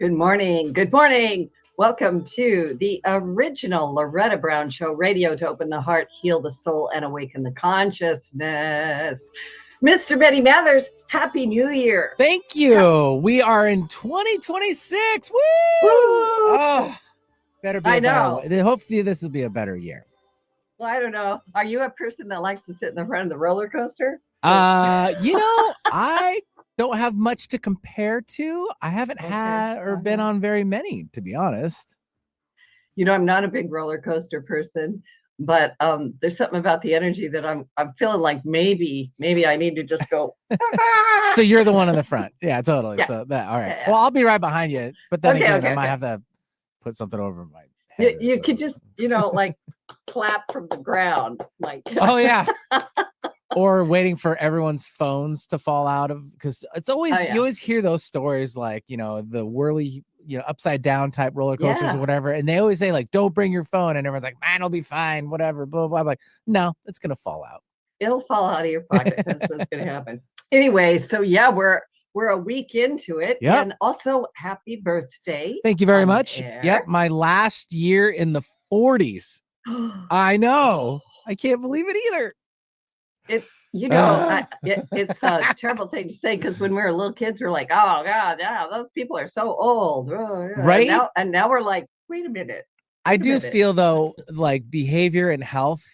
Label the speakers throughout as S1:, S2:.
S1: Good morning. Good morning. Welcome to the original Loretta Brown Show, radio to open the heart, heal the soul, and awaken the consciousness. Mr. Betty Mathers, Happy New Year.
S2: Thank you. We are in 2026. Woo!
S1: Woo!
S2: Oh, better be
S1: I
S2: a better
S1: know.
S2: one. Hopefully this will be a better year.
S1: Well, I don't know. Are you a person that likes to sit in the front of the roller coaster?
S2: I don't have much to compare to. I haven't had or been on very many, to be honest.
S1: You know, I'm not a big roller coaster person, but there's something about the energy that I'm feeling like maybe I need to just go.
S2: So you're the one in the front. Yeah, totally.
S1: Yeah.
S2: So that all right.
S1: Yeah.
S2: Well, I'll be right behind you. But then
S1: Okay,
S2: I might have to put something over my head.
S1: You could just, like clap from the ground. Like
S2: oh yeah. Or waiting for everyone's phones to fall out of, because it's always you always hear those stories like, the whirly, upside down type roller coasters or whatever. And they always say like, don't bring your phone. And everyone's like, man, it'll be fine, whatever, blah, blah. I'm like, no, it's going to fall out.
S1: It'll fall out of your pocket. That's what's going to happen. Anyway, so yeah, we're a week into it.
S2: Yep.
S1: And also happy birthday.
S2: Thank you very much. Yep. My last year in the 40s. I know. I can't believe it either.
S1: It's a terrible thing to say, because when we were little kids, we're like, oh God, yeah, those people are so old,
S2: right?
S1: And now we're like, wait a minute.
S2: I do feel though, like behavior and health,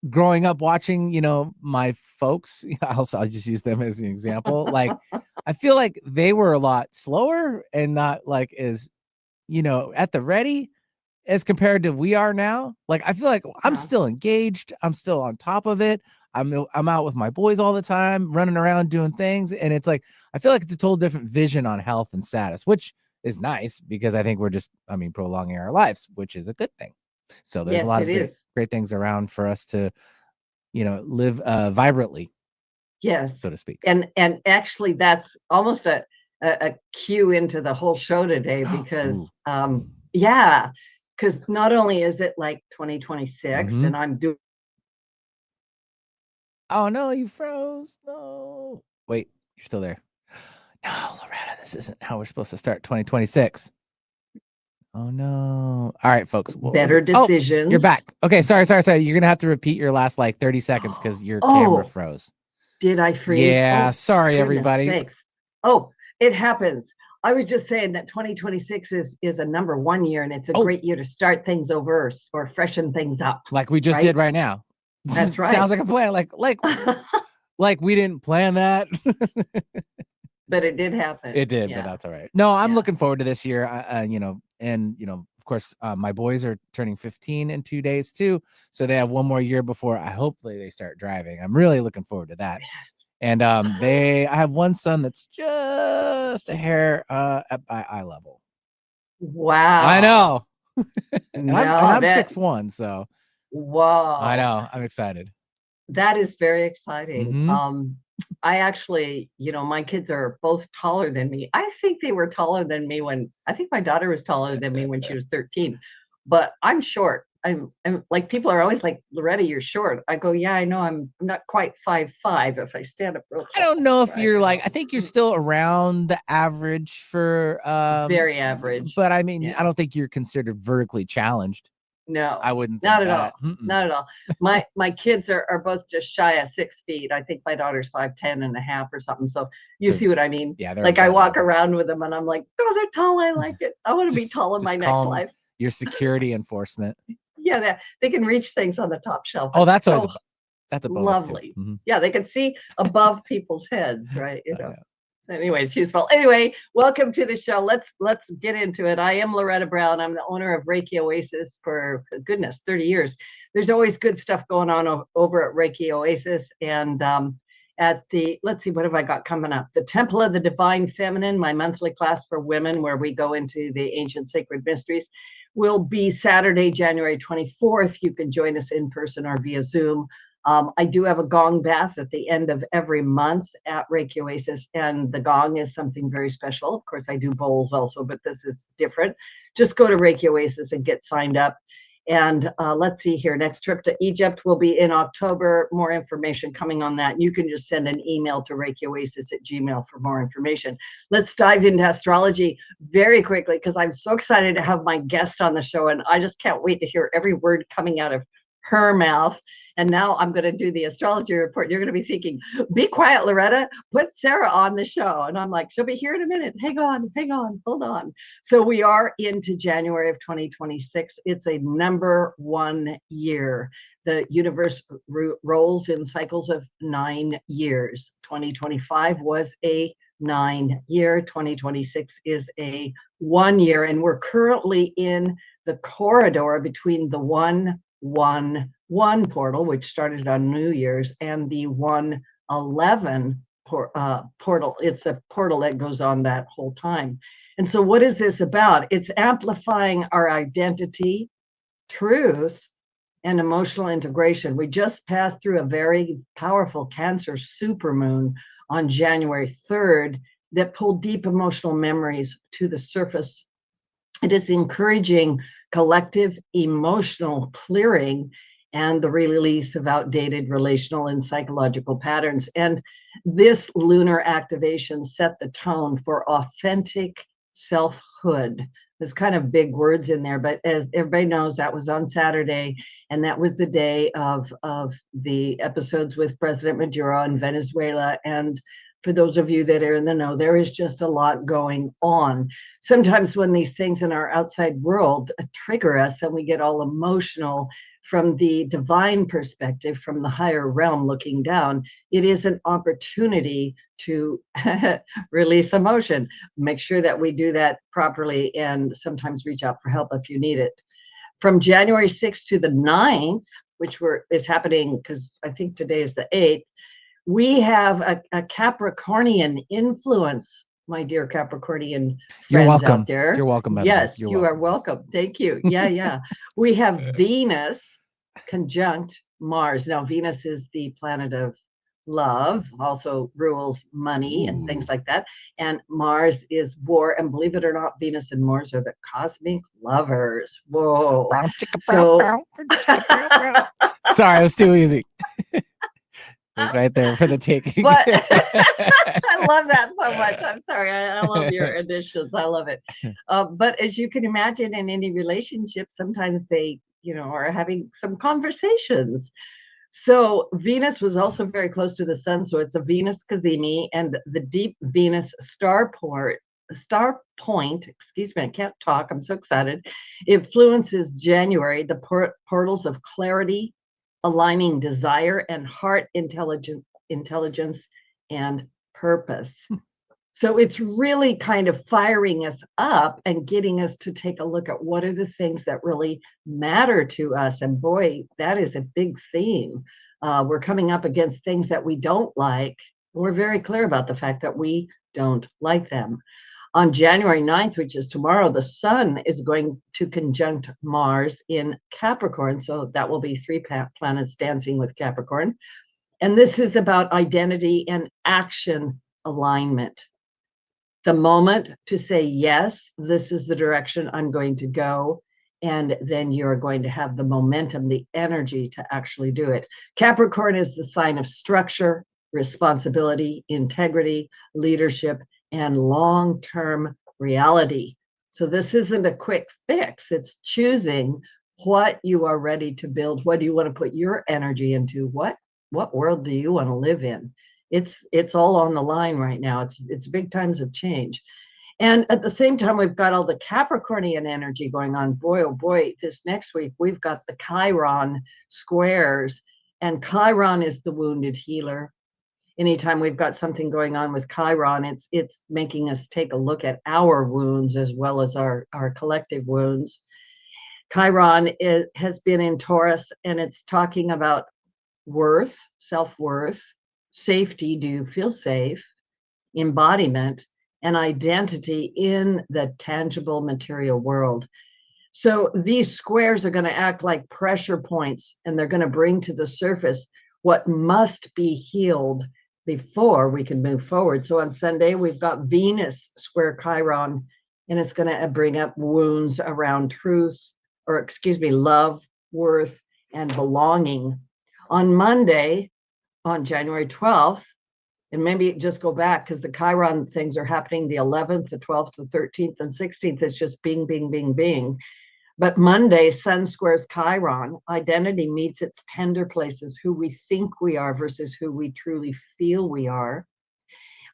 S2: growing up watching, my folks, I'll just use them as an example. Like, I feel like they were a lot slower and not like as, at the ready as compared to we are now. Like, I feel like I'm still engaged. I'm still on top of it. I'm out with my boys all the time, running around doing things. And it's like, I feel like it's a total different vision on health and status, which is nice because I think we're just, prolonging our lives, which is a good thing. So there's a lot of great things around for us to, live vibrantly.
S1: Yes.
S2: So to speak.
S1: And actually that's almost a cue into the whole show today, because because not only is it like 2026 and I'm doing.
S2: Oh no, you froze. No. Wait, you're still there. No, Loretta, this isn't how we're supposed to start 2026. Oh no. All right, folks.
S1: Better decisions.
S2: You're back. Okay, sorry. You're gonna have to repeat your last like 30 seconds because your camera froze.
S1: Did I freeze?
S2: Yeah, sorry everybody.
S1: Thanks. Oh, it happens. I was just saying that 2026 is a number one year, and it's a great year to start things over or freshen things up.
S2: Like we just did right now.
S1: That's right.
S2: Sounds like a plan. Like we didn't plan that.
S1: But it did happen.
S2: It did, but that's all right. No, I'm looking forward to this year. Of course, my boys are turning 15 in 2 days too. So they have one more year before hopefully they start driving. I'm really looking forward to that. And I have one son that's just a hair at my eye level.
S1: Wow.
S2: I know. and I'm 6'1", so
S1: wow.
S2: I know. I'm excited.
S1: That is very exciting. I actually, my kids are both taller than me. I think they were taller than me I think my daughter was taller than me when she was 13, but I'm short. I'm like, people are always like, Loretta, you're short. I go, yeah, I know. I'm not quite 5'5" if I stand up real tall.
S2: I don't know if you're I think you're still around the average for
S1: very average.
S2: But I don't think you're considered vertically challenged.
S1: No,
S2: I wouldn't.
S1: Not at all. Not at all. My kids are both just shy of 6 feet. I think my daughter's 5'10" and a half or something. So you see what I mean?
S2: Yeah.
S1: Like I walk around with them and I'm like, oh, they're tall. I like it. I want to be tall in my next life.
S2: Your security enforcement.
S1: Yeah, they can reach things on the top shelf.
S2: Oh, that's always that's a bonus
S1: lovely. Yeah, they can see above people's heads, right? Anyway, it's useful. Anyway, welcome to the show. Let's get into it. I am Loretta Brown. I'm the owner of Reiki Oasis for, goodness, 30 years. There's always good stuff going on over at Reiki Oasis. And at the, let's see, what have I got coming up? The Temple of the Divine Feminine, my monthly class for women, where we go into the ancient sacred mysteries, will be Saturday, January 24th. You can join us in person or via Zoom. I do have a gong bath at the end of every month at Reiki Oasis, and the gong is something very special. Of course, I do bowls also, but this is different. Just go to Reiki Oasis and get signed up. And let's see here, next trip to Egypt will be in October. More information coming on that. You can just send an email to ReikiOasis@gmail for more information. Let's dive into astrology very quickly, because I'm so excited to have my guest on the show, and I just can't wait to hear every word coming out of her mouth. And now I'm going to do the astrology report. You're going to be thinking, be quiet, Loretta, put Sarah on the show. And I'm like, she'll be here in a minute. Hang on, hold on. So we are into January of 2026. It's a number 1 year. The universe rolls in cycles of 9 years. 2025 was a 9 year. 2026 is a 1 year. And we're currently in the corridor between the 1-1-1 portal, which started on New Year's, and the 1-11 portal. It's a portal that goes on that whole time. And so what is this about? It's amplifying our identity, truth, and emotional integration. We just passed through a very powerful Cancer supermoon on January 3rd that pulled deep emotional memories to the surface. It is encouraging collective emotional clearing and the release of outdated relational and psychological patterns. And this lunar activation set the tone for authentic selfhood. There's kind of big words in there, but as everybody knows, that was on Saturday, and that was the day of the episodes with President Maduro in Venezuela. And for those of you that are in the know, there is just a lot going on. Sometimes when these things in our outside world trigger us and we get all emotional, from the divine perspective, from the higher realm looking down, it is an opportunity to release emotion. Make sure that we do that properly, and sometimes reach out for help if you need it. From January 6th to the 9th, which is happening, because I think today is the 8th, we have a Capricornian influence, my dear Capricornian friends out there.
S2: You're welcome.
S1: Yes, you are welcome. Thank you. Yeah. We have Venus conjunct Mars. Now, Venus is the planet of love, also rules money and things like that. And Mars is war. And believe it or not, Venus and Mars are the cosmic lovers. Whoa. So,
S2: sorry, it was too easy. It was right there for the taking.
S1: But I love that so much. I'm sorry. I love your additions. I love it. But as you can imagine, in any relationship, sometimes they, are having some conversations. So Venus was also very close to the sun. So it's a Venus Cazimi, and the deep Venus star point, excuse me, I can't talk. I'm so excited. Influences January, the portals of clarity, aligning desire and heart intelligence and purpose. So it's really kind of firing us up and getting us to take a look at what are the things that really matter to us. And boy, that is a big theme. We're coming up against things that we don't like. We're very clear about the fact that we don't like them. On January 9th, which is tomorrow, the sun is going to conjunct Mars in Capricorn. So that will be 3 planets dancing with Capricorn. And this is about identity and action alignment. The moment to say, yes, this is the direction I'm going to go. And then you're going to have the momentum, the energy to actually do it. Capricorn is the sign of structure, responsibility, integrity, leadership, and long-term reality. So this isn't a quick fix. It's choosing what you are ready to build. What do you want to put your energy into? What world do you want to live in? It's all on the line right now. It's big times of change. And at the same time, we've got all the Capricornian energy going on. Boy, oh boy, this next week, we've got the Chiron squares. And Chiron is the wounded healer. Anytime we've got something going on with Chiron, it's making us take a look at our wounds as well as our collective wounds. Chiron has been in Taurus, and it's talking about worth, self-worth, safety, do you feel safe, embodiment, and identity in the tangible material world. So these squares are going to act like pressure points, and they're going to bring to the surface what must be healed before we can move forward. So on Sunday, we've got Venus square Chiron, and it's going to bring up wounds around truth, or excuse me, love, worth, and belonging. On Monday, on January 12th, and maybe just go back because the Chiron things are happening the 11th, the 12th, the 13th, and 16th. It's just bing, bing, bing, bing. But Monday, Sun squares Chiron. Identity meets its tender places, who we think we are versus who we truly feel we are.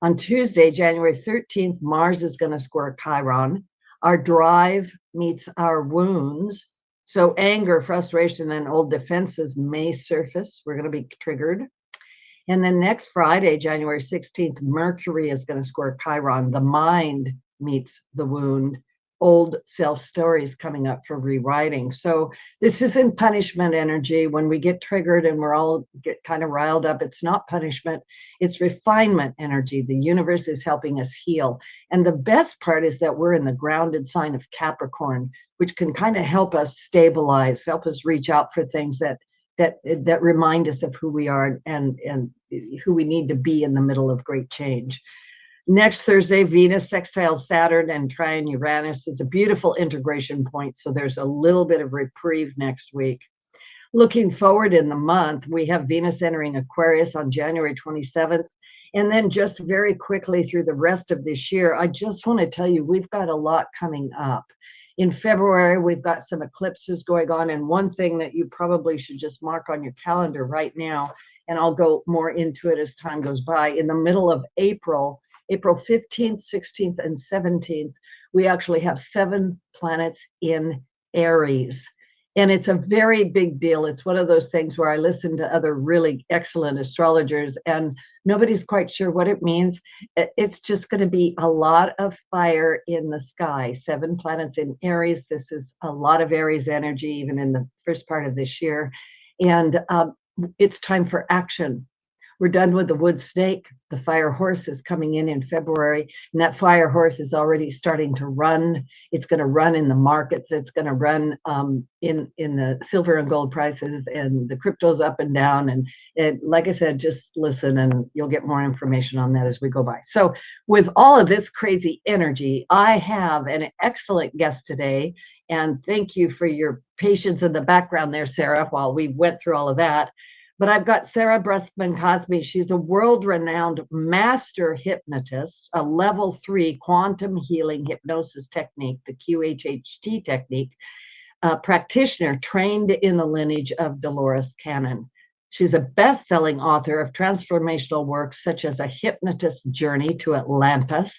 S1: On Tuesday, January 13th, Mars is going to square Chiron. Our drive meets our wounds. So anger, frustration, and old defenses may surface. We're going to be triggered. And then next Friday, January 16th, Mercury is going to square Chiron. The mind meets the wound. Old self stories coming up for rewriting. So this isn't punishment energy. When we get triggered and we're all get kind of riled up, it's not punishment, it's refinement energy. The universe is helping us heal. And the best part is that we're in the grounded sign of Capricorn, which can kind of help us stabilize, help us reach out for things that remind us of who we are and who we need to be in the middle of great change. Next Thursday, Venus sextile Saturn and trine Uranus is a beautiful integration point. So there's a little bit of reprieve next week. Looking forward in the month, we have Venus entering Aquarius on January 27th. And then just very quickly through the rest of this year, I just want to tell you, we've got a lot coming up. In February, we've got some eclipses going on. And one thing that you probably should just mark on your calendar right now, and I'll go more into it as time goes by, in the middle of April 15th, 16th, and 17th, we actually have 7 planets in Aries. And it's a very big deal. It's one of those things where I listen to other really excellent astrologers and nobody's quite sure what it means. It's just going to be a lot of fire in the sky. 7 planets in Aries. This is a lot of Aries energy, even in the first part of this year. And it's time for action. We're done with the wood snake. The fire horse is coming in February, and that fire horse is already starting to run. It's going to run in the markets. It's going to run in the silver and gold prices, and the crypto's up and down. And like I said, just listen, and you'll get more information on that as we go by. So with all of this crazy energy, I have an excellent guest today, and thank you for your patience in the background there, Sarah, while we went through all of that. But I've got Sarah Breskman Cosme. She's a world-renowned master hypnotist, a level 3 quantum healing hypnosis technique, the QHHT technique, a practitioner trained in the lineage of Dolores Cannon. She's a best-selling author of transformational works such as A Hypnotist Journey to Atlantis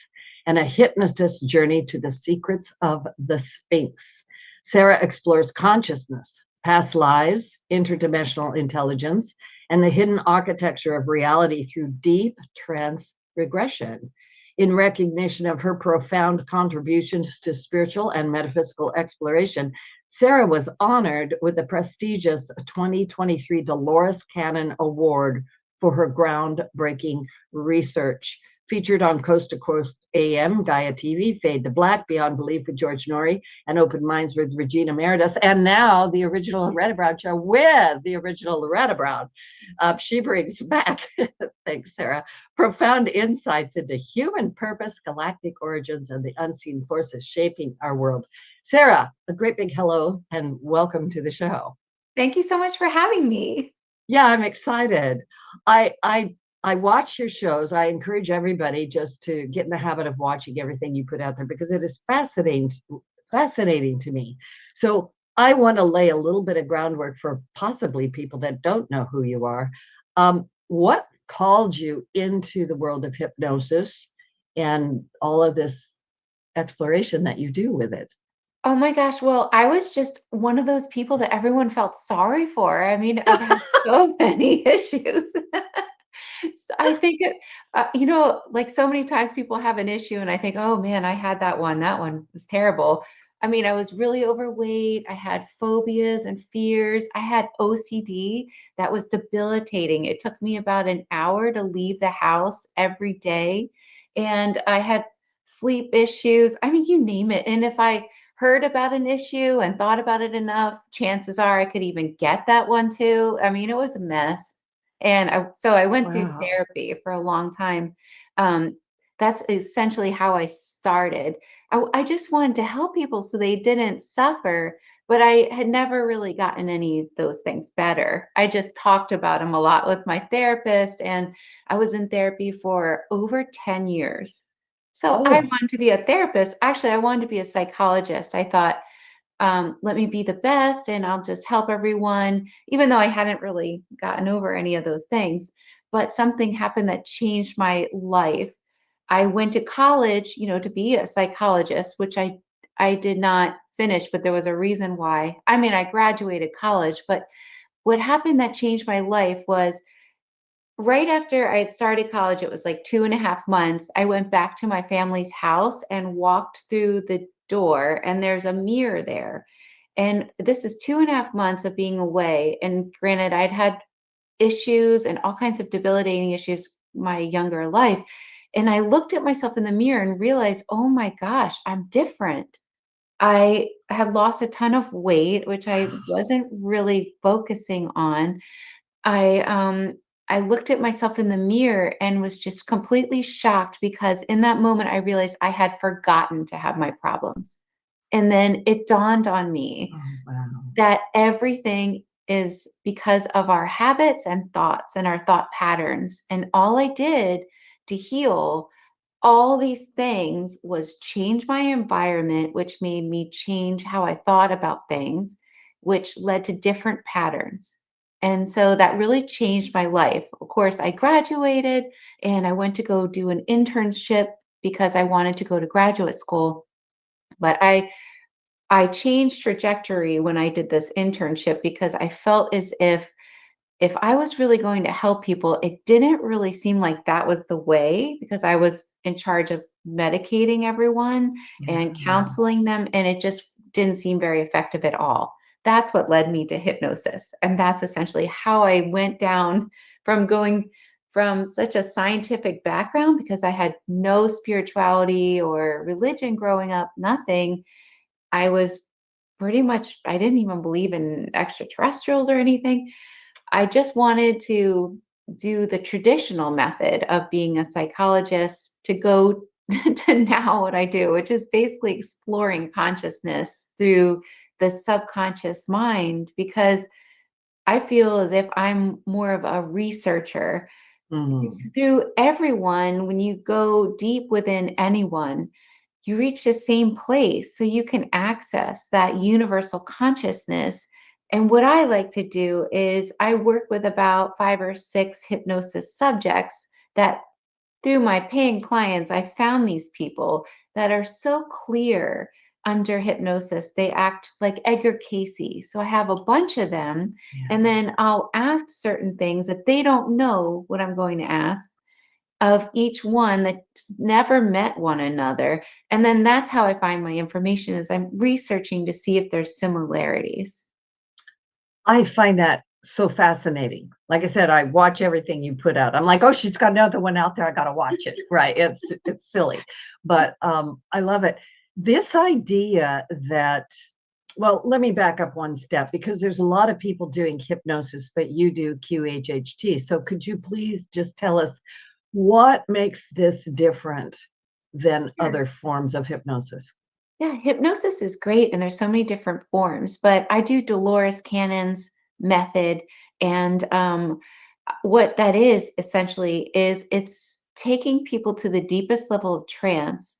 S1: and A Hypnotist Journey to the Secrets of the Sphinx. Sarah explores consciousness, past lives, interdimensional intelligence, and the hidden architecture of reality through deep trance regression. In recognition of her profound contributions to spiritual and metaphysical exploration, Sarah was honored with the prestigious 2023 Dolores Cannon Award for her groundbreaking research. Featured on Coast to Coast AM, Gaia TV, Fade to Black, Beyond Belief with George Norrie, and Open Minds with Regina Meredith, and now the original Loretta Brown show with the original Loretta Brown. She brings back, thanks Sarah, profound insights into human purpose, galactic origins, and the unseen forces shaping our world. Sarah, a great big hello and welcome to the show.
S3: Thank you so much for having me.
S1: Yeah, I'm excited. I watch your shows. I encourage everybody just to get in the habit of watching everything you put out there because it is fascinating to me. So I want to lay a little bit of groundwork for possibly people that don't know who you are. What called you into the world of hypnosis and all of this exploration that you do with it?
S3: Oh my gosh. Well, I was just one of those people that everyone felt sorry for. I mean, I've had so many issues. So I think, like so many times people have an issue and I think, oh man, I had that one. That one was terrible. I mean, I was really overweight. I had phobias and fears. I had OCD that was debilitating. It took me about an hour to leave the house every day. And I had sleep issues. I mean, you name it. And if I heard about an issue and thought about it enough, chances are I could even get that one too. I mean, it was a mess. And so I went through therapy for a long time. That's essentially how I started. I just wanted to help people so they didn't suffer but I had never really gotten any of those things better. I just talked about them a lot with my therapist, and I was in therapy for over 10 years. So I
S1: Oh,
S3: wanted to be a therapist. Actually, I wanted to be a psychologist. I thought, let me be the best and I'll just help everyone, even though I hadn't really gotten over any of those things. But something happened that changed my life. I went to college, to be a psychologist, which I did not finish, but there was a reason why. I mean, I graduated college, but what happened that changed my life was right after I had started college, it was like 2.5 months. I went back to my family's house and walked through the door, and there's a mirror there. And this is 2.5 months of being away. And granted, I'd had issues and all kinds of debilitating issues my younger life. And I looked at myself in the mirror and realized, oh my gosh, I'm different. I had lost a ton of weight, which I wasn't really focusing on. I looked at myself in the mirror and was just completely shocked because in that moment I realized I had forgotten to have my problems. And then it dawned on me
S1: oh, wow.
S3: that everything is because of our habits and thoughts and our thought patterns. And all I did to heal all these things was change my environment, which made me change how I thought about things, which led to different patterns. And so that really changed my life. Of course, I graduated and I went to go do an internship because I wanted to go to graduate school. But I changed trajectory when I did this internship because I felt as if I was really going to help people, it didn't really seem like that was the way because I was in charge of medicating everyone and
S1: Yeah.
S3: counseling them, and it just didn't seem very effective at all. That's what led me to hypnosis. And that's essentially how I went down from going from such a scientific background because I had no spirituality or religion growing up, nothing. I was pretty much, I didn't even believe in extraterrestrials or anything. I just wanted to do the traditional method of being a psychologist to go to now what I do, which is basically exploring consciousness through the subconscious mind, because I feel as if I'm more of a researcher. It's
S1: Mm.
S3: through everyone, when you go deep within anyone, you reach the same place so you can access that universal consciousness. And what I like to do is I work with about 5 or 6 hypnosis subjects that through my paying clients, I found these people that are so clear under hypnosis. They act like Edgar Casey. So I have a bunch of them,
S1: Yeah.
S3: and then I'll ask certain things that they don't know what I'm going to ask of each one that's never met one another. And then that's how I find my information is I'm researching to see if there's similarities.
S1: I find that so fascinating. Like I said, I watch everything you put out. I'm like, oh, she's got another one out there. I got to watch it. Right? It's silly, but I love it. This idea that, well, let me back up one step because there's a lot of people doing hypnosis, but you do QHHT. So could you please just tell us what makes this different than
S3: Sure.
S1: other forms of hypnosis?
S3: Yeah, hypnosis is great, and there's so many different forms, but I do Dolores Cannon's method. And what that is essentially is it's taking people to the deepest level of trance.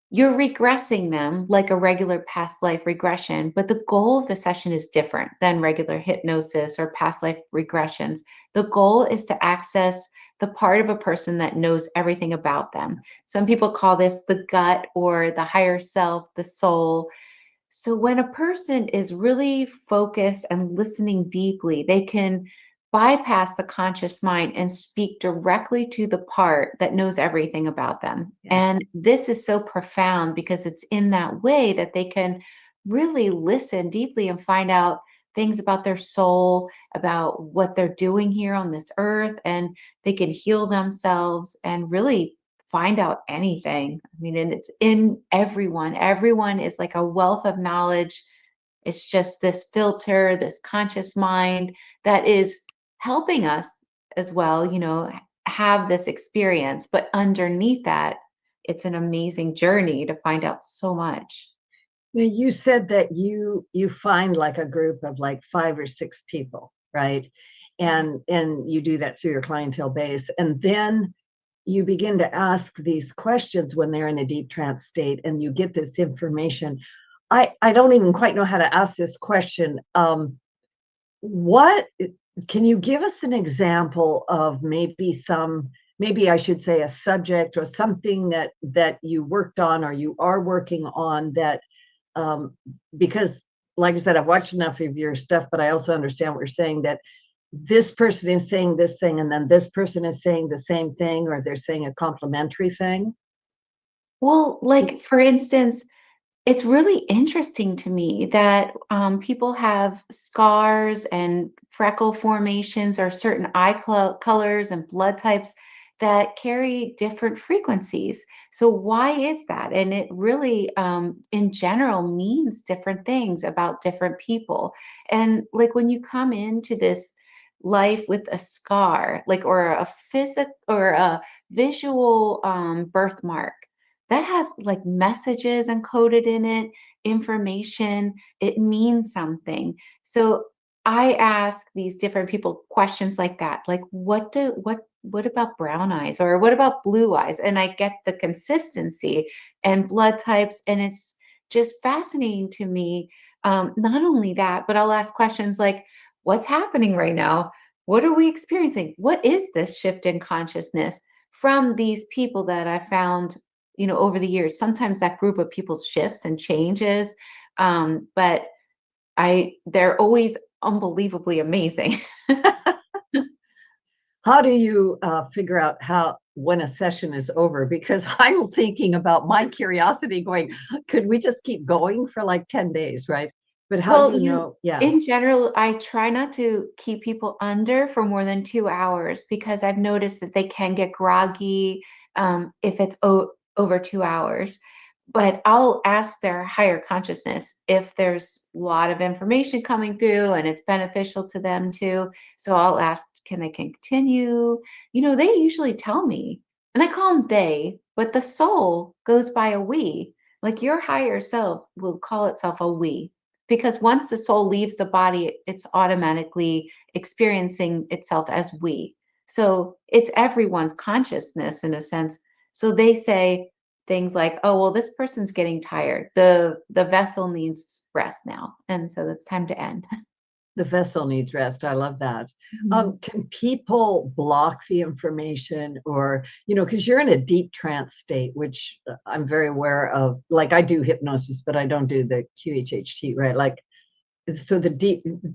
S3: You're regressing them like a regular past life regression, but the goal of the session is different than regular hypnosis or past life regressions. The goal is to access the part of a person that knows everything about them. Some people call this the gut or the higher self, the soul. So when a person is really focused and listening deeply, they can bypass the conscious mind and speak directly to the part that knows everything about them.
S1: Yeah.
S3: And this is so profound because it's in that way that they can really listen deeply and find out things about their soul, about what they're doing here on this earth, and they can heal themselves and really find out anything. I mean, and it's in everyone. Everyone is like a wealth of knowledge. It's just this filter, this conscious mind that is helping us as well, have this experience. But underneath that, it's an amazing journey to find out so much.
S1: Now, you said that you find like a group of like 5 or 6 people, right? And you do that through your clientele base, and then you begin to ask these questions when they're in a deep trance state, and you get this information. I don't even quite know how to ask this question. What can you give us an example of maybe I should say a subject or something that you worked on or you are working on that because like I said, I've watched enough of your stuff, but I also understand what you're saying, that this person is saying this thing and then this person is saying the same thing, or they're saying a complementary thing.
S3: Well, like for instance, it's really interesting to me that people have scars and freckle formations or certain eye colors and blood types that carry different frequencies. So why is that? And it really, in general, means different things about different people. And like when you come into this life with a scar, like or a physical or a visual birthmark, that has like messages encoded in it, information, it means something. So I ask these different people questions like that, like what about brown eyes or what about blue eyes? And I get the consistency and blood types, and it's just fascinating to me. Not only that, but I'll ask questions like, what's happening right now? What are we experiencing? What is this shift in consciousness from these people that I found, over the years? Sometimes that group of people shifts and changes, but they're always unbelievably amazing.
S1: How do you figure out when a session is over? Because I'm thinking about my curiosity going, could we just keep going for like 10 days, right? But how
S3: Well,
S1: do you know? Yeah.
S3: in general, I try not to keep people under for more than 2 hours because I've noticed that they can get groggy if it's over 2 hours. But I'll ask their higher consciousness if there's a lot of information coming through and it's beneficial to them too. So I'll ask, can they continue? They usually tell me, and I call them they, but the soul goes by a we. Like your higher self will call itself a we, because once the soul leaves the body, it's automatically experiencing itself as we. So it's everyone's consciousness in a sense. So they say things like, oh, well, this person's getting tired. The vessel needs rest now. And so it's time to end.
S1: The vessel needs rest. I love that.
S3: Mhm.
S1: Can people block the information, or, because you're in a deep trance state, which I'm very aware of. Like I do hypnosis, but I don't do the QHHT, right? Like, so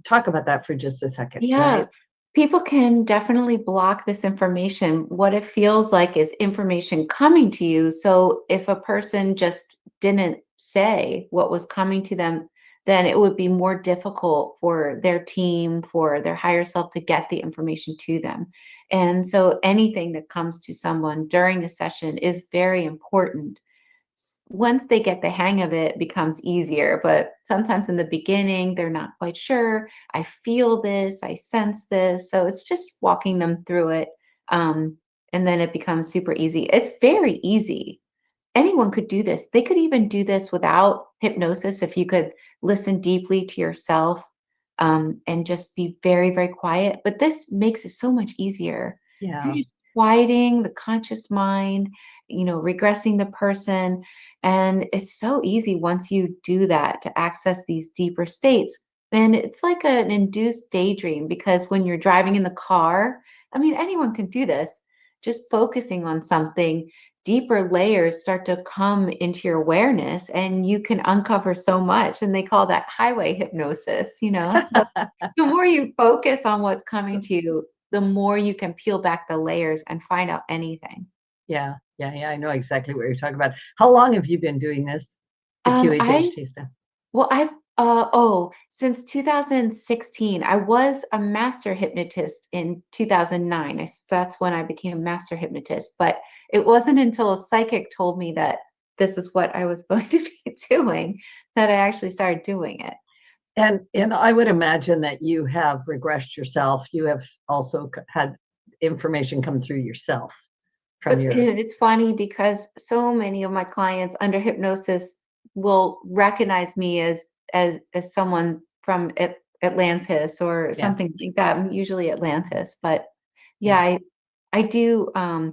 S1: talk about that for just a second,
S3: Yeah,
S1: right?
S3: people can definitely block this information. What it feels like is information coming to you. So if a person just didn't say what was coming to them, then it would be more difficult for their team, for their higher self to get the information to them. And so anything that comes to someone during the session is very important. Once they get the hang of it, becomes easier. But sometimes in the beginning, they're not quite sure. I feel this, I sense this. So it's just walking them through it. And then it becomes super easy. It's very easy. Anyone could do this. They could even do this without hypnosis if you could listen deeply to yourself and just be very, very quiet. But this makes it so much easier. You're
S1: Yeah.
S3: just quieting the conscious mind, regressing the person. And it's so easy once you do that to access these deeper states. And it's like an induced daydream, because when you're driving in the car, I mean, anyone can do this. Just focusing on something, deeper layers start to come into your awareness, and you can uncover so much. And they call that highway hypnosis. So the more you focus on what's coming to you, the more you can peel back the layers and find out anything.
S1: Yeah. Yeah. I know exactly what you're talking about. How long have you been doing this? The
S3: I
S1: QHHT stuff.
S3: Well, since 2016, I was a master hypnotist in 2009. That's when I became a master hypnotist. But it wasn't until a psychic told me that this is what I was going to be doing that I actually started doing it.
S1: And I would imagine that you have regressed yourself. You have also had information come through yourself from
S3: But
S1: your.
S3: it's funny because so many of my clients under hypnosis will recognize me as someone from Atlantis or
S1: Yeah.
S3: something like that. I'm usually Atlantis, but
S1: Yeah.
S3: yeah, I do. I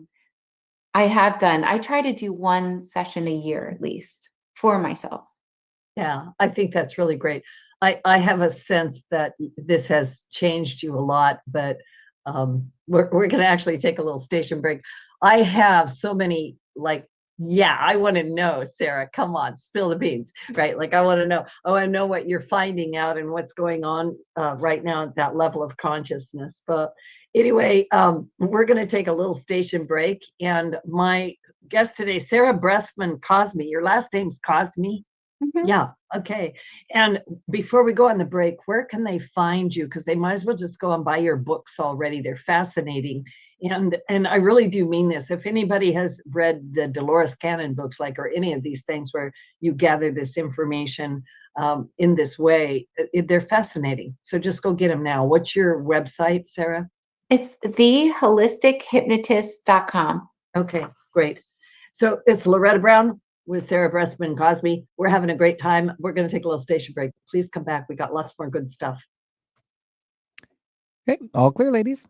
S3: try to do one session a year at least for myself.
S1: Yeah, I think that's really great. I have a sense that this has changed you a lot, but we're going to actually take a little station break. I have so many, like, yeah, I want to know, Sarah, come on, spill the beans, right? Like, I want to know what you're finding out and what's going on right now at that level of consciousness. But anyway, we're going to take a little station break. And my guest today, Sarah Breskman Cosme, your last name's Cosme?
S3: Mhm.
S1: Yeah. Okay. And before we go on the break, where can they find you? Because they might as well just go and buy your books already. They're fascinating. And I really do mean this. If anybody has read the Dolores Cannon books, like, or any of these things where you gather this information in this way, they're fascinating. So just go get them now. What's your website, Sarah?
S3: It's theholistichuhypnotist.com.
S1: Okay, great. So it's Loretta Brown with Sarah Breskman Cosme. We're having a great time. We're going to take a little station break. Please come back. We got lots more good stuff.
S2: Okay, all clear, ladies.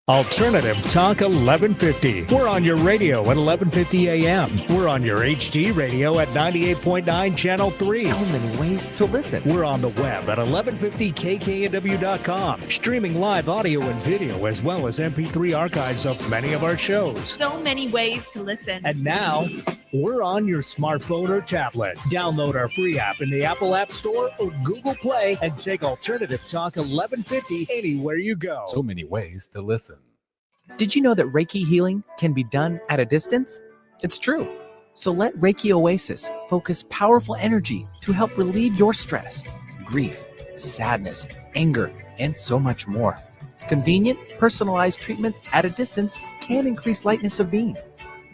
S4: Alternative Talk 1150. We're on your radio at 1150 a.m. We're on your HD radio at 98.9 Channel 3.
S5: So many ways to listen.
S4: We're on the web at 1150kknw.com, streaming live audio and video as well as MP3 archives of many of our shows.
S6: So many ways to listen.
S4: And now, we're on your smartphone or tablet. Download our free app in the Apple App Store or Google Play and take Alternative Talk 1150 anywhere you go.
S5: So many ways to listen.
S2: Did you know that Reiki healing can be done at a distance? It's true. So let Reiki Oasis focus powerful energy to help relieve your stress, grief, sadness, anger, and so much more. Convenient, personalized treatments at a distance can increase lightness of being.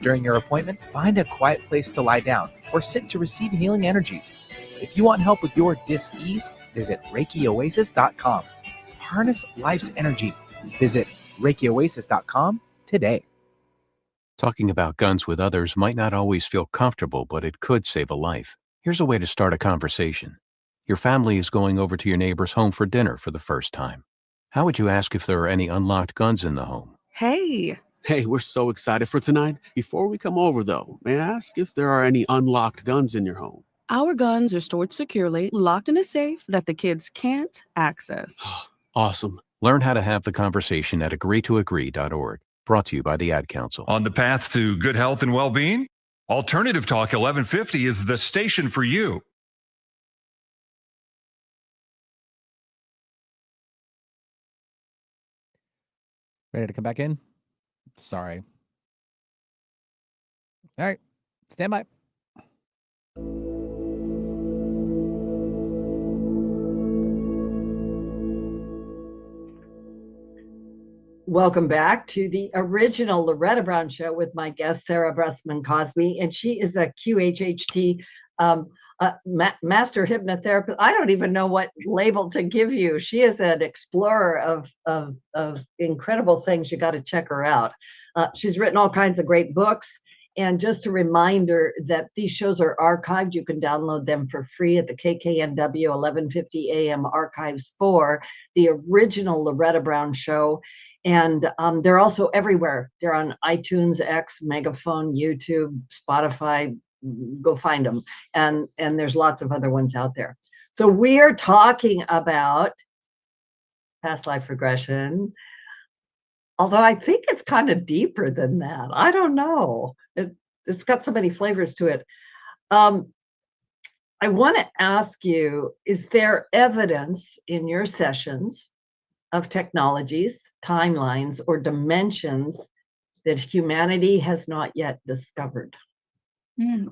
S2: During your appointment, find a quiet place to lie down or sit to receive healing energies. If you want help with your dis-ease, visit ReikiOasis.com. Harness life's energy. Visit ReikiOasis.com today.
S7: Talking about guns with others might not always feel comfortable, but it could save a life. Here's a way to start a conversation. Your family is going over to your neighbor's home for dinner for the first time. How would you ask if there are any unlocked guns in the home?
S8: Hey, we're so excited for tonight. Before we come over, though, may I ask if there are any unlocked guns in your home?
S9: Our guns are stored securely, locked in a safe that the kids can't access.
S8: Awesome.
S7: Learn how to have the conversation at agreetoagree.org. Brought to you by the Ad Council.
S10: On the path to good health and well-being, Alternative Talk 1150 is the station for you.
S2: Ready to come back in? Sorry. All right, stand by.
S1: Welcome back to the original Loretta Brown Show with my guest, Sarah Breskman Cosme, and she is a QHHT master hypnotherapist. I don't even know what label to give you. She is an explorer of incredible things. You got to check her out. She's written all kinds of great books. And just a reminder that these shows are archived. You can download them for free at the KKNW 1150 AM archives for the original Loretta Brown Show. And they're also everywhere. They're on iTunes, X, Megaphone, YouTube, Spotify. Go find them. And there's lots of other ones out there. So we are talking about past life regression. Although I think it's kind of deeper than that. I don't know. It's got so many flavors to it. I want to ask you, is there evidence in your sessions of technologies, timelines, or dimensions that humanity has not yet discovered?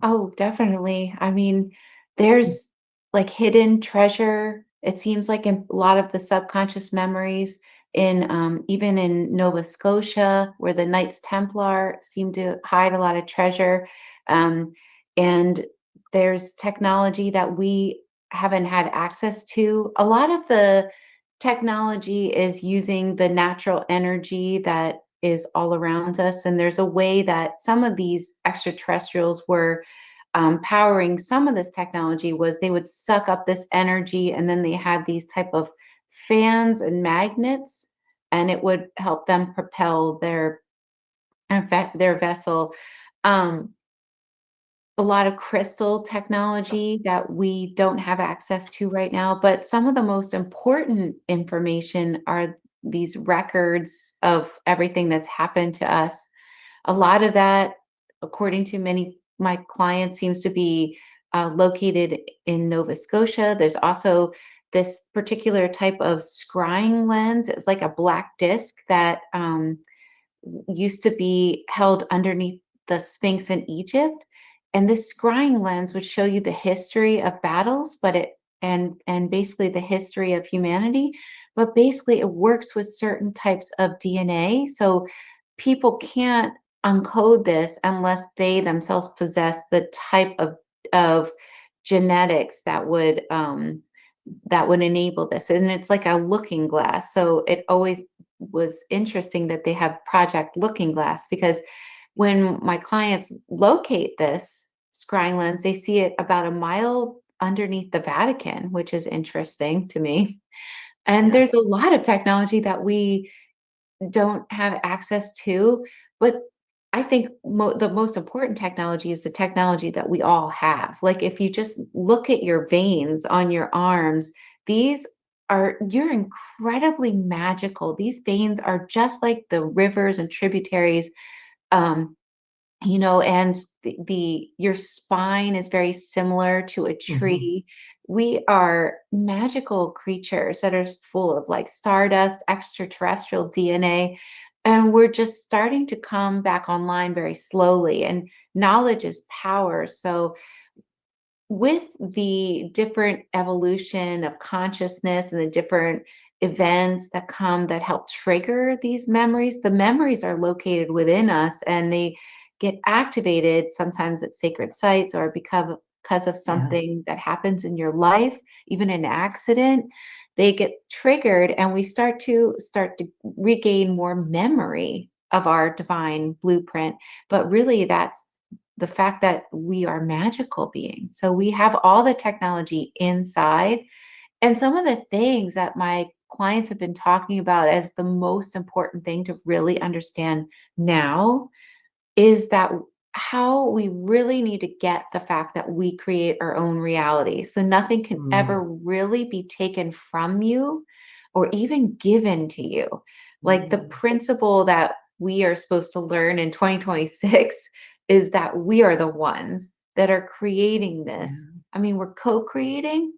S3: Oh, definitely. I mean, there's like hidden treasure. It seems like in a lot of the subconscious memories in even in Nova Scotia, where the Knights Templar seem to hide a lot of treasure. And there's technology that we haven't had access to. A lot of the technology is using the natural energy that is all around us. And there's a way that some of these extraterrestrials were powering some of this technology was they would suck up this energy, and then they had these type of fans and magnets, and it would help them propel their vessel. A lot of crystal technology that we don't have access to right now, but some of the most important information are these records of everything that's happened to us. A lot of that, according to many my clients, seems to be located in Nova Scotia. There's also this particular type of scrying lens. It's like a black disc that used to be held underneath the Sphinx in Egypt. And this scrying lens would show you the history of battles, but and basically the history of humanity. But basically it works with certain types of DNA. So people can't uncode this unless they themselves possess the type of genetics that would enable this. And it's like a looking glass. So it always was interesting that they have Project Looking Glass, because when my clients locate this scrying lens, they see it about a mile underneath the Vatican, which is interesting to me. And there's a lot of technology that we don't have access to, but I think the most important technology is the technology that we all have. Like if you just look at your veins on your arms, you're incredibly magical. These veins are just like the rivers and tributaries, and your spine is very similar to a tree. We are magical creatures that are full of like stardust, extraterrestrial DNA, and we're just starting to come back online very slowly. And knowledge is power. So with the different evolution of consciousness and the different events that come that help trigger these memories, the memories are located within us, and they get activated sometimes at sacred sites or because of something that happens in your life, even an accident. They get triggered, and we start to regain more memory of our divine blueprint. But really, that's the fact that we are magical beings. So we have all the technology inside. And some of the things that my clients have been talking about as the most important thing to really understand now is that how we really need to get the fact that we create our own reality. So nothing can ever really be taken from you or even given to you. Like the principle that we are supposed to learn in 2026 is that we are the ones that are creating this. I mean, we're co-creating,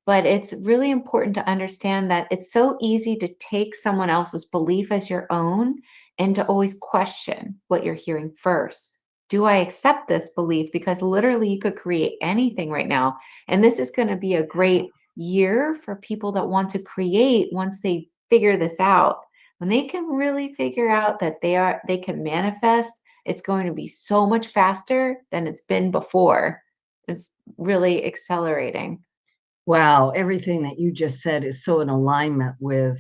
S3: but it's really important to understand that it's so easy to take someone else's belief as your own and to always question what you're hearing first. Do I accept this belief? Because literally you could create anything right now. And this is going to be a great year for people that want to create once they figure this out. When they can really figure out that they can manifest, it's going to be so much faster than it's been before. It's really accelerating.
S1: Wow, everything that you just said is so in alignment with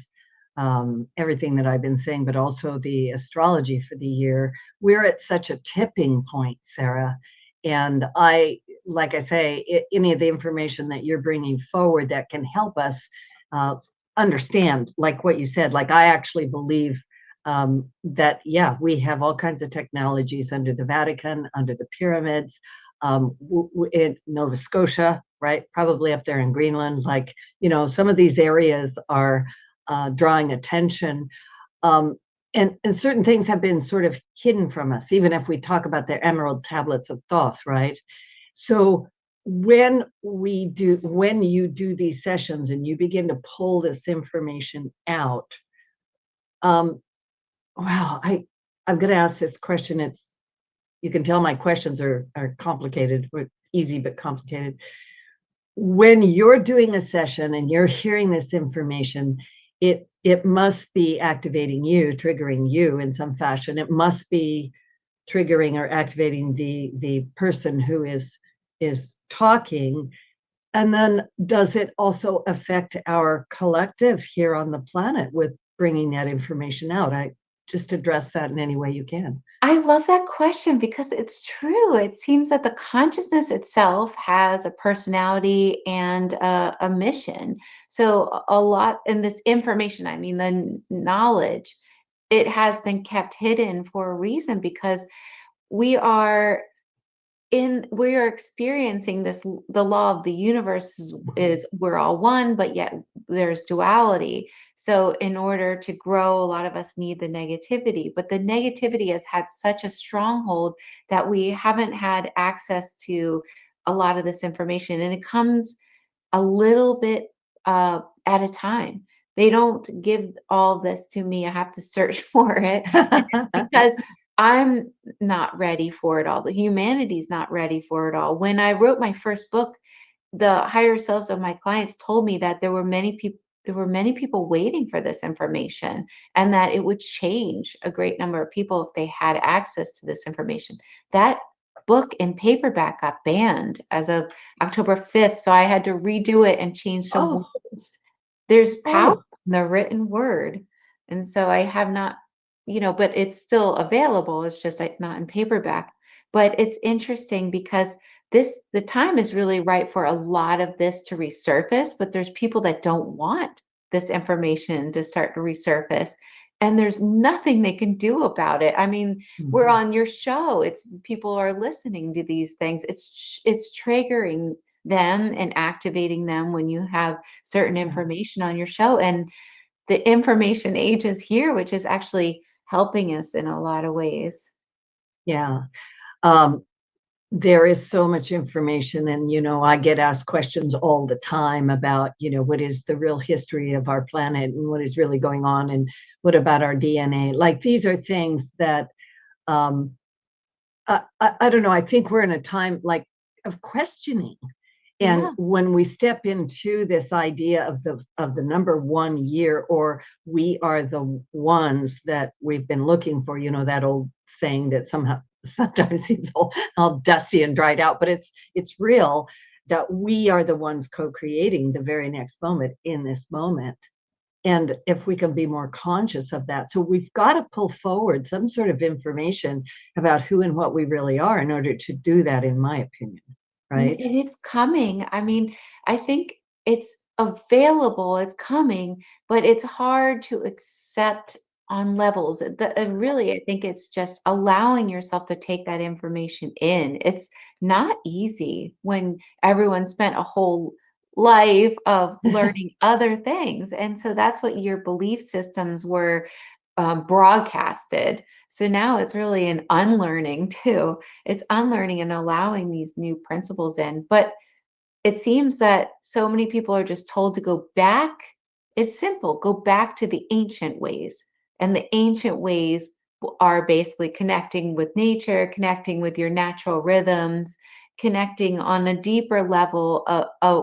S1: everything that I've been saying, but also the astrology for the year. We're at such a tipping point, Sarah. And like I say, any of the information that you're bringing forward that can help us understand, like what you said, like I actually believe that, we have all kinds of technologies under the Vatican, under the pyramids, in Nova Scotia, right? Probably up there in Greenland. Like, some of these areas are drawing attention. And certain things have been sort of hidden from us, even if we talk about the emerald tablets of Thoth, right? So when you do these sessions and you begin to pull this information out, wow, I'm going to ask this question. You can tell my questions are complicated, or easy but complicated. When you're doing a session and you're hearing this information, it must be activating you, triggering you in some fashion. It must be triggering or activating the person who is talking. And then does it also affect our collective here on the planet with bringing that information out? I just address that in any way you can.
S3: I love that question because it's true. It seems that the consciousness itself has a personality and a mission. So a lot in this information, I mean, the knowledge, it has been kept hidden for a reason because we are we are experiencing this. The law of the universe is we're all one, but yet there's duality. So in order to grow, a lot of us need the negativity, but the negativity has had such a stronghold that we haven't had access to a lot of this information, and it comes a little bit at a time. They don't give all this to me. I have to search for it because I'm not ready for it all. The humanity's not ready for it all. When I wrote my first book, the higher selves of my clients told me that there were many people waiting for this information and that it would change a great number of people if they had access to this information. That book in paperback got banned as of October 5th, so I had to redo it and change some words. There's power in the written word, and so I have not, but it's still available. It's just like not in paperback. But it's interesting because the time is really right for a lot of this to resurface, but there's people that don't want this information to start to resurface, and there's nothing they can do about it. I mean, we're on your show. It's people are listening to these things. It's triggering them and activating them when you have certain information on your show, and the information age is here, which is actually helping us in a lot of ways.
S1: Yeah. There is so much information, and I get asked questions all the time about what is the real history of our planet and what is really going on, and what about our DNA. Like, these are things that I don't know, I think we're in a time like of questioning. And when we step into this idea of the number 1 year, or we are the ones that we've been looking for, that old saying that sometimes seems all dusty and dried out, but it's real, that we are the ones co-creating the very next moment in this moment. And if we can be more conscious of that, so we've got to pull forward some sort of information about who and what we really are in order to do that, in my opinion. Right?
S3: It's coming. I mean, I think it's available, it's coming, but it's hard to accept on levels. Really, I think it's just allowing yourself to take that information in. It's not easy when everyone spent a whole life of learning other things. And so that's what your belief systems were broadcasted. So now it's really an unlearning too. It's unlearning and allowing these new principles in. But it seems that so many people are just told to go back. It's simple, go back to the ancient ways. And the ancient ways are basically connecting with nature, connecting with your natural rhythms, connecting on a deeper level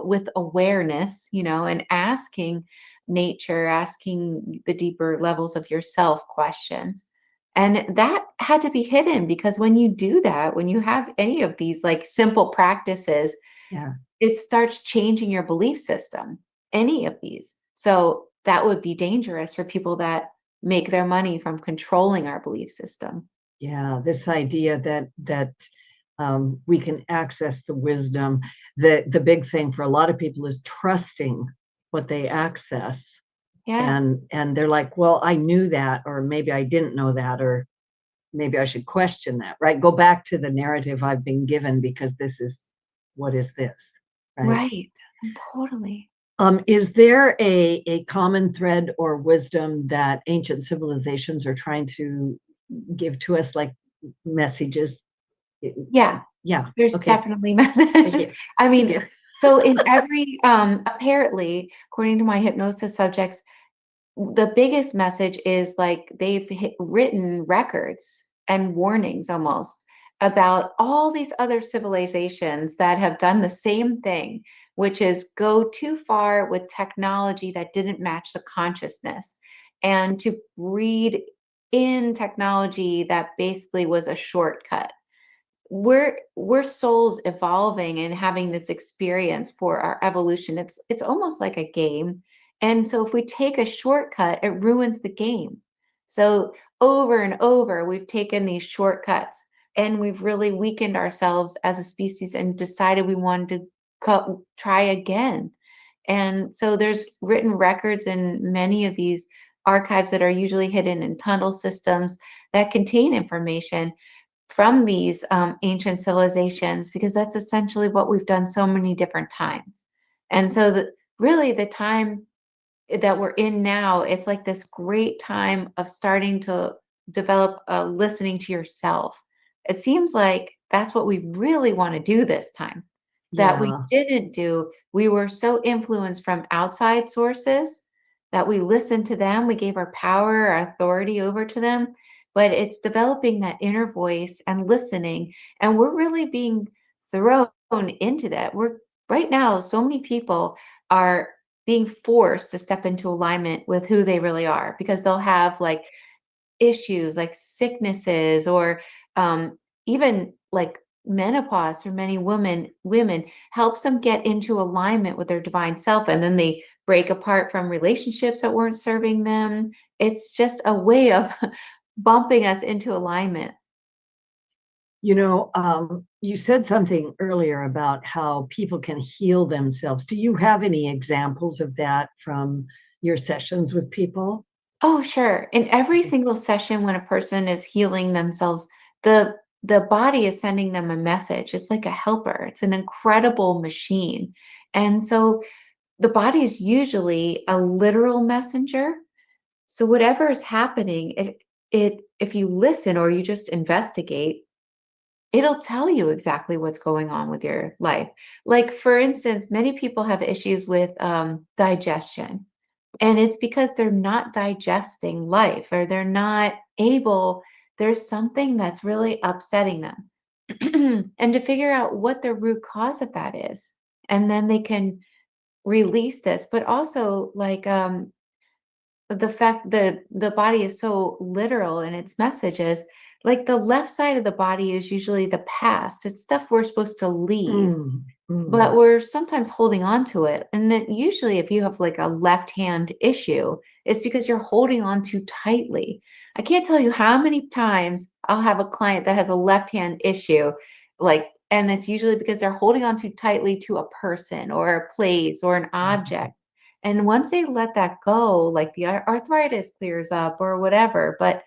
S3: with awareness, and asking nature, asking the deeper levels of yourself questions. And that had to be hidden because when you do that, when you have any of these like simple practices, it starts changing your belief system, any of these. So that would be dangerous for people that make their money from controlling our belief system.
S1: Yeah, this idea that we can access the wisdom. The big thing for a lot of people is trusting what they access. And they're like, well, I knew that, or maybe I didn't know that, or maybe I should question that, right? Go back to the narrative I've been given because what is this?
S3: Right. Totally.
S1: Is there a common thread or wisdom that ancient civilizations are trying to give to us, like messages?
S3: Yeah. There's definitely messages. I mean, so in every, apparently, according to my hypnosis subjects, the biggest message is like they've written records and warnings almost about all these other civilizations that have done the same thing, which is go too far with technology that didn't match the consciousness, and to breed in technology that basically was a shortcut. we're souls evolving and having this experience for our evolution. It's almost like a game. And so if we take a shortcut, it ruins the game. So over and over, we've taken these shortcuts and we've really weakened ourselves as a species and decided we wanted to try again. And so there's written records in many of these archives that are usually hidden in tunnel systems that contain information from these ancient civilizations, because that's essentially what we've done so many different times. And so really the time that we're in now, it's like this great time of starting to develop listening to yourself. It seems like that's what we really want to do this time that we didn't do. We were so influenced from outside sources that we listened to them. We gave our power, our authority over to them, but it's developing that inner voice and listening. And we're really being thrown into that. We're right now, so many people are being forced to step into alignment with who they really are, because they'll have like issues like sicknesses or even like menopause for many women helps them get into alignment with their divine self, and then they break apart from relationships that weren't serving them. It's just a way of bumping us into alignment.
S1: You know, you said something earlier about how people can heal themselves. Do you have any examples of that from your sessions with people?
S3: Oh, sure. In every single session, when a person is healing themselves, the body is sending them a message. It's like a helper. It's an incredible machine. And so the body is usually a literal messenger. So whatever is happening, it if you listen or you just investigate, it'll tell you exactly what's going on with your life. Like, for instance, many people have issues with digestion, and it's because they're not digesting life, or they're not able, there's something that's really upsetting them. And to figure out what the root cause of that is, and then they can release this. But also, like, the fact that the body is so literal in its messages, like the left side of the body is usually the past. It's stuff we're supposed to leave, but we're sometimes holding on to it. And then usually if you have like a left hand issue, it's because you're holding on too tightly. I can't tell you how many times I'll have a client that has a left hand issue, like, and it's usually because they're holding on too tightly to a person or a place or an object. And once they let that go, like the arthritis clears up or whatever. But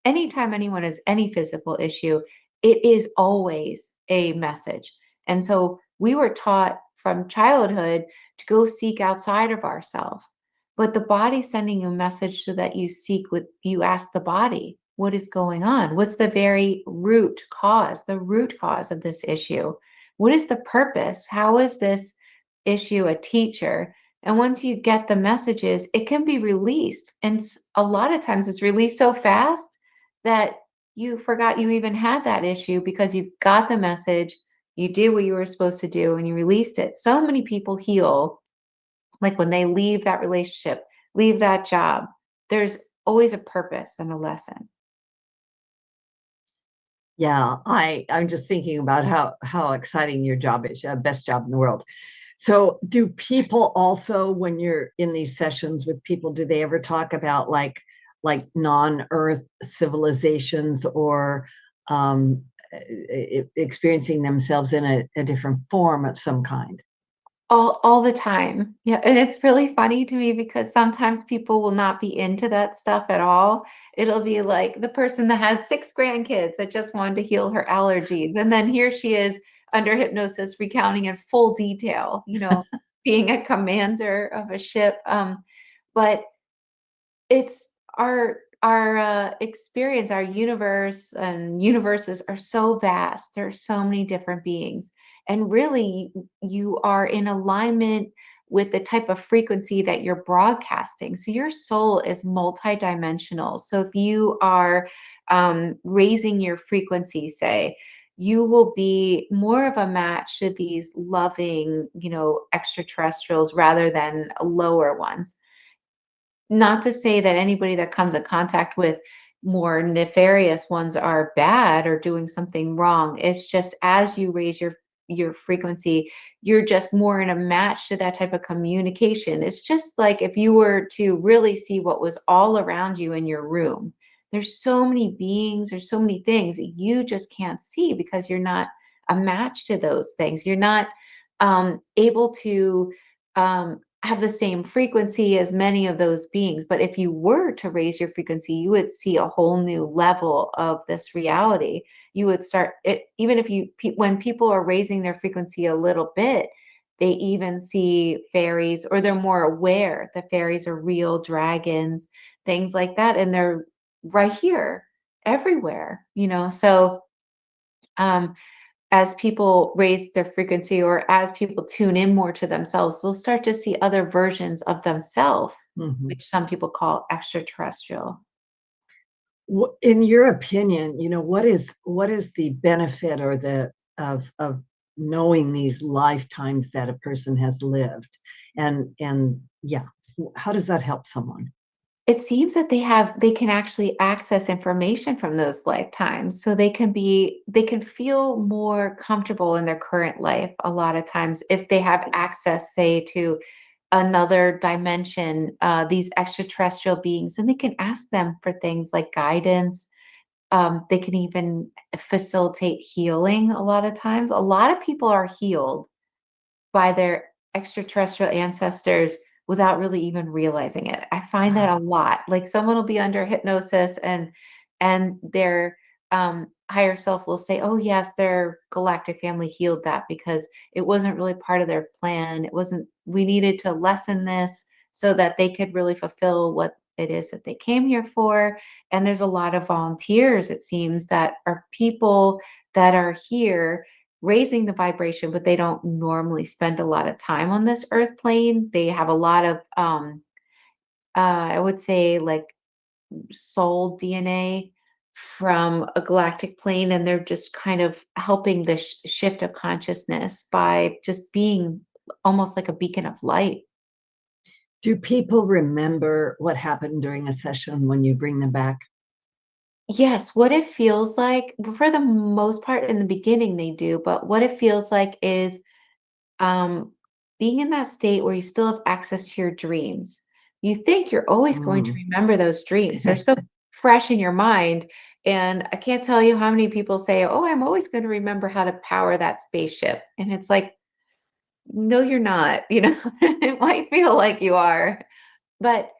S3: anytime anyone has any physical issue, it is always a message. And so we were taught from childhood to go seek outside of ourselves. But the body's sending you a message so that you ask the body, what is going on? What's the very root cause of this issue? What is the purpose? How is this issue a teacher? And once you get the messages, it can be released. And a lot of times it's released so fast that you forgot you even had that issue, because you got the message, you did what you were supposed to do, and you released it. So many people heal, like when they leave that relationship, leave that job. There's always a purpose and a lesson.
S1: Yeah, I'm just thinking about how exciting your job is. Best job in the world. So do people also, when you're in these sessions with people, do they ever talk about like non-Earth civilizations, or experiencing themselves in a different form of some kind?
S3: All the time. Yeah. And it's really funny to me because sometimes people will not be into that stuff at all. It'll be like the person that has 6 grandkids that just wanted to heal her allergies. And then here she is under hypnosis, recounting in full detail, being a commander of a ship. But it's our experience, our universe and universes are so vast. There's so many different beings. And really, you are in alignment with the type of frequency that you're broadcasting. So your soul is multidimensional. So if you are raising your frequency, say, you will be more of a match to these loving, extraterrestrials rather than lower ones. Not to say that anybody that comes in contact with more nefarious ones are bad or doing something wrong. It's just as you raise your frequency, you're just more in a match to that type of communication. It's just like if you were to really see what was all around you in your room. There's so many beings, there's so many things that you just can't see because you're not a match to those things. You're not able to have the same frequency as many of those beings. But if you were to raise your frequency, you would see a whole new level of this reality. You would start it, even if when people are raising their frequency a little bit, they even see fairies, or they're more aware that fairies are real, dragons, things like that. And they're right here, everywhere, So, as people raise their frequency, or as people tune in more to themselves, they'll start to see other versions of themselves, which some people call extraterrestrial.
S1: In your opinion, what is the benefit or of knowing these lifetimes that a person has lived, and yeah, how does that help someone?
S3: It seems that they can actually access information from those lifetimes, so they can feel more comfortable in their current life a lot of times if they have access, say, to another dimension, these extraterrestrial beings, and they can ask them for things like guidance. They can even facilitate healing a lot of times. A lot of people are healed by their extraterrestrial ancestors without really even realizing it. I find that a lot. Like someone will be under hypnosis and their higher self will say, "Oh yes, their galactic family healed that because it wasn't really part of their plan. It wasn't. We needed to lessen this so that they could really fulfill what it is that they came here for." And there's a lot of volunteers, it seems, that are people that are here raising the vibration, but they don't normally spend a lot of time on this earth plane. They have a lot of I would say, like, soul DNA from a galactic plane, and they're just kind of helping the shift of consciousness by just being almost like a beacon of light.
S1: Do people remember what happened during a session when you bring them back?
S3: Yes, what it feels like, for the most part in the beginning they do, but what it feels like is um, being in that state where you still have access to your dreams. You think you're always going to remember those dreams. They're so fresh in your mind. And I can't tell you how many people say, "Oh, I'm always going to remember how to power that spaceship." And it's like, no, you're not. It might feel like you are, but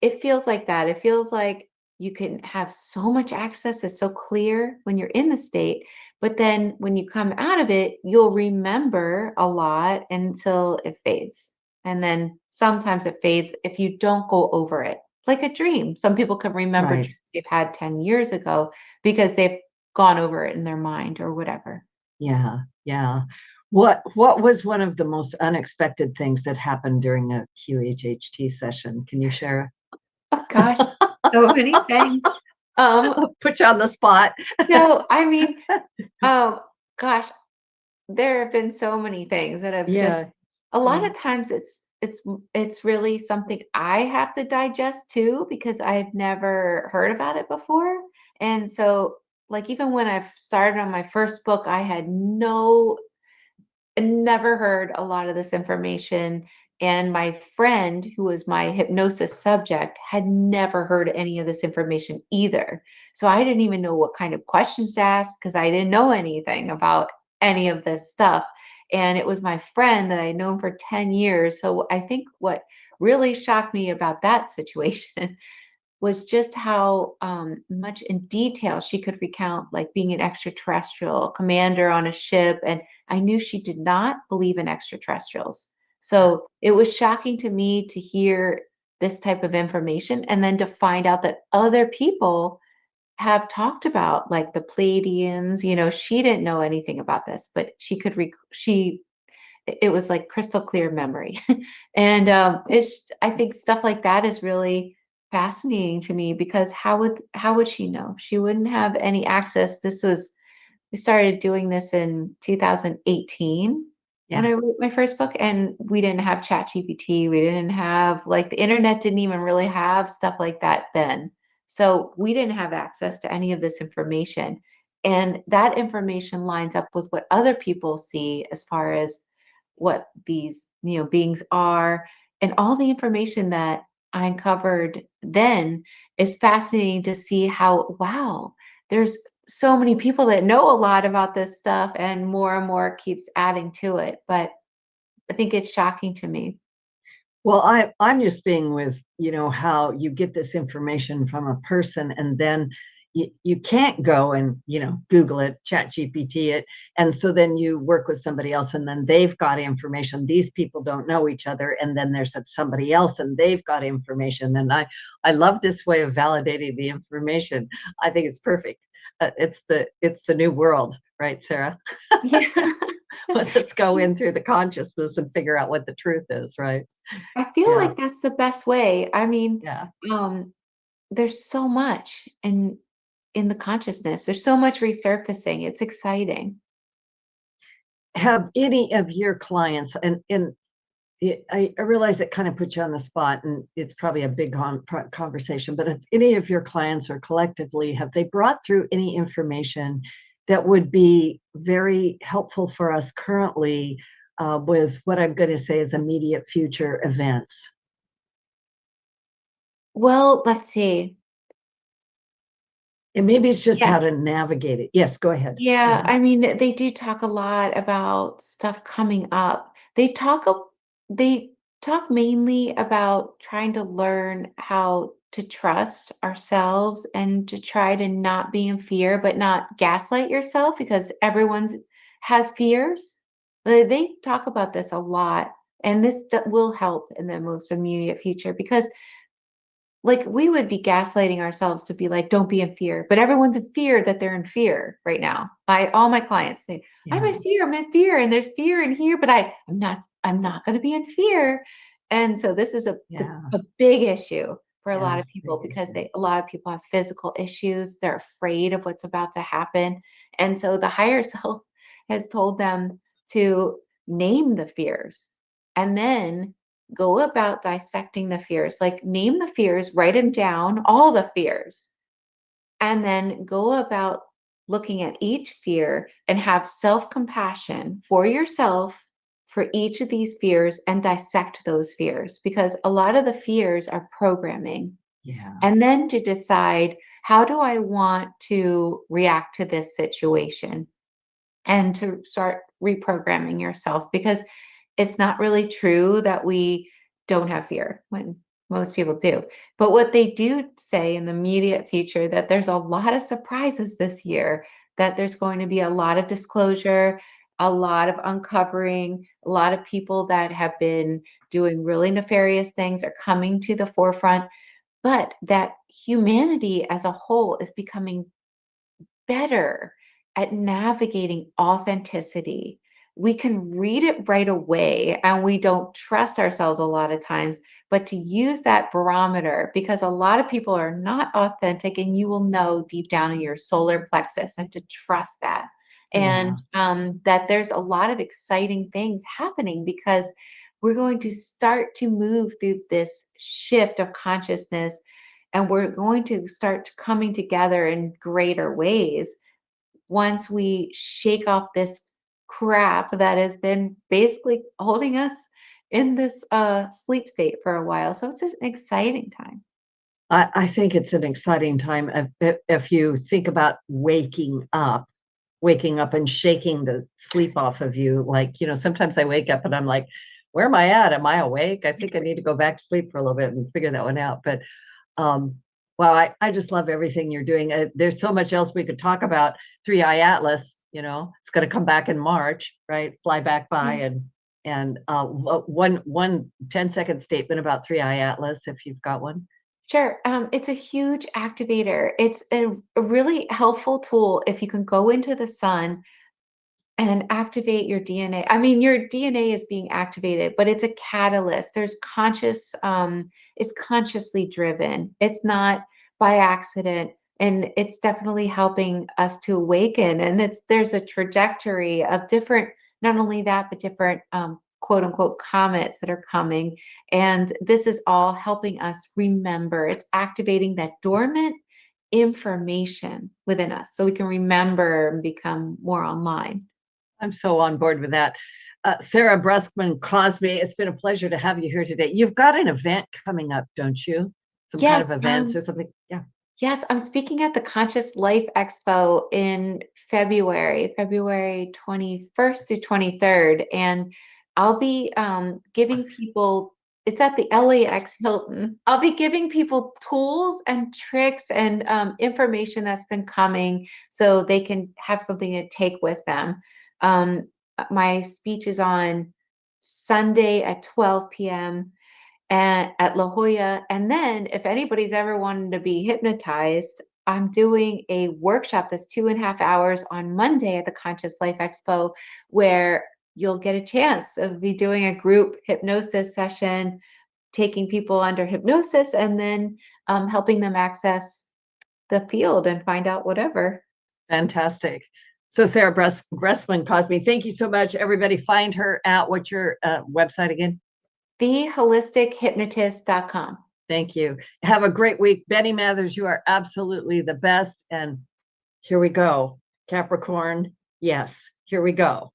S3: it feels like that. It feels like you can have so much access. It's so clear when you're in the state, but then when you come out of it, you'll remember a lot until it fades. And then sometimes it fades if you don't go over it. Like a dream. Some people can remember
S1: Right.
S3: dreams they've had 10 years ago because they've gone over it in their mind or whatever.
S1: Yeah. What was one of the most unexpected things that happened during a QHHT session? Can you share?
S3: Oh gosh, so many things.
S1: Put you on the spot.
S3: No, I mean, oh gosh, there have been so many things that have just,
S1: Yeah.
S3: a lot of times it's really something I have to digest too, because I've never heard about it before. And so, like, even when I've started on my first book, I had never heard a lot of this information. And my friend, who was my hypnosis subject, had never heard any of this information either. So I didn't even know what kind of questions to ask because I didn't know anything about any of this stuff. And it was my friend that I'd known for 10 years. So I think what really shocked me about that situation was just how much in detail she could recount, like being an extraterrestrial commander on a ship. And I knew she did not believe in extraterrestrials. So it was shocking to me to hear this type of information and then to find out that other people have talked about, like, the Pleiadians. She didn't know anything about this, but she could it was like crystal clear memory. And I think stuff like that is really fascinating to me, because how would she know? She wouldn't have any access. We started doing this in 2018 when I wrote my first book, and we didn't have ChatGPT. We didn't have, like, the internet didn't even really have stuff like that then. So we didn't have access to any of this information. And that information lines up with what other people see as far as what these, beings are. And all the information that I uncovered then is fascinating to see how, wow, there's so many people that know a lot about this stuff, and more keeps adding to it. But I think it's shocking to me.
S1: Well, I'm just being with, how you get this information from a person, and then you can't go and, Google it, chat GPT it. And so then you work with somebody else, and then they've got information. These people don't know each other. And then there's somebody else and they've got information. And I love this way of validating the information. I think it's perfect. It's the new world, right, Sarah?
S3: Yeah.
S1: We'll just go in through the consciousness and figure out what the truth is, right?
S3: I feel
S1: Yeah.
S3: like that's the best way. I mean,
S1: Yeah.
S3: there's so much in the consciousness. There's so much resurfacing. It's exciting.
S1: Have any of your clients, and I realize it kind of puts you on the spot, and it's probably a big conversation, but if any of your clients or collectively, have they brought through any information that would be very helpful for us currently with what I'm going to say is immediate future events?
S3: Well, let's see.
S1: And maybe it's just how
S3: Yes.
S1: to navigate it. Yes, go ahead.
S3: Yeah, I mean, they do talk a lot about stuff coming up. They talk mainly about trying to learn how to trust ourselves and to try to not be in fear, but not gaslight yourself, because everyone's has fears. They talk about this a lot, and this will help in the most immediate future, because like we would be gaslighting ourselves to be like, don't be in fear, but everyone's in fear that they're in fear right now. All my clients say, I'm in fear, and there's fear in here, but I'm not going to be in fear. And so this is a big issue for a lot of people, because a lot of people have physical issues. They're afraid of what's about to happen. And so the higher self has told them to name the fears, and then go about dissecting the fears. Like, name the fears, write them down, all the fears, and then go about looking at each fear and have self-compassion for yourself for each of these fears, and dissect those fears, because a lot of the fears are programming.
S1: Yeah.
S3: And then to decide, how do I want to react to this situation? And to start reprogramming yourself, because it's not really true that we don't have fear, when most people do. But what they do say in the immediate future, that there's a lot of surprises this year, that there's going to be a lot of disclosure, a lot of uncovering, a lot of people that have been doing really nefarious things are coming to the forefront, but that humanity as a whole is becoming better at navigating authenticity. We can read it right away, and we don't trust ourselves a lot of times, but to use that barometer, because a lot of people are not authentic, and you will know deep down in your solar plexus, and to trust that. And that there's a lot of exciting things happening, because we're going to start to move through this shift of consciousness, and we're going to start coming together in greater ways once we shake off this crap that has been basically holding us in this sleep state for a while. So it's an exciting time.
S1: I think it's an exciting time if you think about waking up and shaking the sleep off of you. Like, sometimes I wake up and I'm like, where am I at? Am I awake? I think I need to go back to sleep for a little bit and figure that one out. But wow, I just love everything you're doing. There's so much else we could talk about. 3i Atlas, it's going to come back in March, right? Fly back by. And one 10-second statement about 3i Atlas, if you've got one.
S3: Sure. It's a huge activator. It's a really helpful tool if you can go into the sun and activate your DNA. I mean, your DNA is being activated, but it's a catalyst. There's it's consciously driven. It's not by accident. And it's definitely helping us to awaken. And there's a trajectory of different, not only that, but different quote unquote comets that are coming. And this is all helping us remember. It's activating that dormant information within us so we can remember and become more online.
S1: I'm so on board with that. Sarah Breskman Cosme, it's been a pleasure to have you here today. You've got an event coming up, don't you? Some kind of events or something? Yeah.
S3: Yes, I'm speaking at the Conscious Life Expo in February 21st through 23rd. And I'll be giving people, it's at the LAX Hilton. I'll be giving people tools and tricks and information that's been coming so they can have something to take with them. My speech is on Sunday at 12 p.m. At La Jolla. And then if anybody's ever wanted to be hypnotized, I'm doing a workshop that's 2.5 hours on Monday at the Conscious Life Expo, where you'll get a chance of be doing a group hypnosis session, taking people under hypnosis, and then helping them access the field and find out whatever.
S1: Fantastic. So Sarah Breskman Cosme, thank you so much. Everybody find her at, what's your website again?
S3: TheHolisticHypnotist.com.
S1: Thank you. Have a great week. Benny Mathers, you are absolutely the best. And here we go. Capricorn, yes, here we go.